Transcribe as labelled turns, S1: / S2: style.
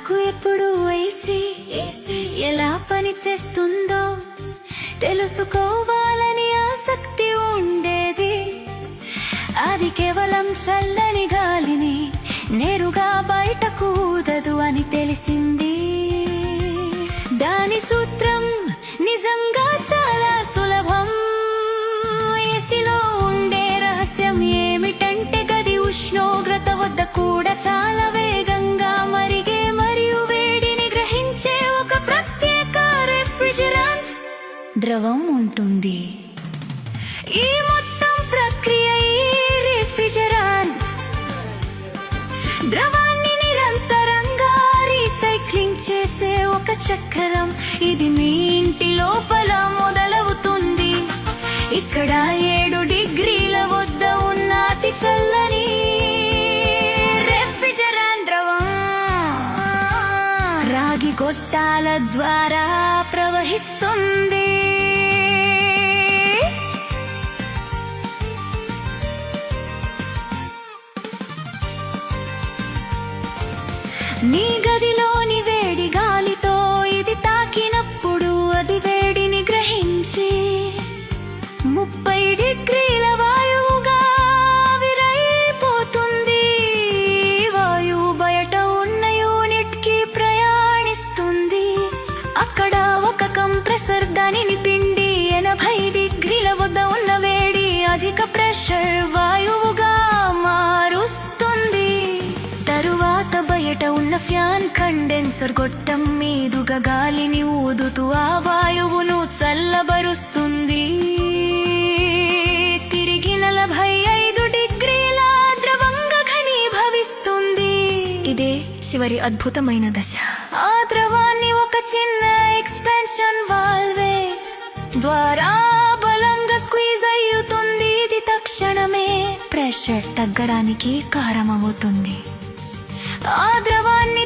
S1: నాకు ఎప్పుడు ఏసీ ఎలా పని చేస్తుందో తెలుసుకోవాలని ఆసక్తి ఉండేది. అది కేవలం చల్లని గాలిని నేరుగా బయటకు ఊదదు అని తెలిసింది. దాని సూత్రం నిజంగా చాలా సులభం. ఏసీలో ఉండే రహస్యం ఏమిటంటే గది ఉష్ణోగ్రత వద్ద కూడా చాలా వేగంగా మరిగే మరియు వేడిని గ్రహించే ఒక ప్రత్యేక రిఫ్రిజిరెంట్ ద్రవం ఉంటుంది. ఈ మొత్తం ప్రక్రియ ఈ రిఫ్రిజిరెంట్ ద్రవాన్ని నిరంతరంగా రీసైక్లింగ్ చేసే ఒక చక్రం. ఇది మీ ఇంటి లోపల మొదలవుతుంది. ఇక్కడ 7 డిగ్రీల వద్ద ఉన్న అతి చల్లని రిఫ్రిజిరెంట్ ద్రవం రాగి గొట్టాల ద్వారా ప్రవహిస్తుంది. నీ గదిలోని వేడి గాలితో ఇది తాకినప్పుడు అది వేడిని గ్రహించి 30 డిగ్రీల వాయువుగా విరైపోతుంది. వాయువు బయట ఉన్న యూనిట్ కి ప్రయాణిస్తుంది. అక్కడ ఒక కంప్రెసర్ దానిని పిండి 80 డిగ్రీల వద్ద ఉన్న వేడి అధిక ప్రెషర్ వాయువుగా మారుస్తుంది. తరువాత బయట ఉన్న ఫ్యాన్ కండెన్సర్ గొట్టం మీదుగా గాలిని ఊదుతూ ఆ వాయువును చల్లబరుస్తుంది. తిరిగి 45 డిగ్రీల ద్రవంగా ఘనీభవిస్తుంది. ఇదే చివరి అద్భుతమైన దశ. ఆ ద్రవాన్ని ఒక చిన్న ఎక్స్పాన్షన్ వాల్వే ద్వారా బలంగా స్క్వీజ్ అయ్యుతుంది. ఇది తక్షణమే ప్రెషర్ తగ్గడానికి కారణమవుతుంది. ఆ ద్రవాన్ని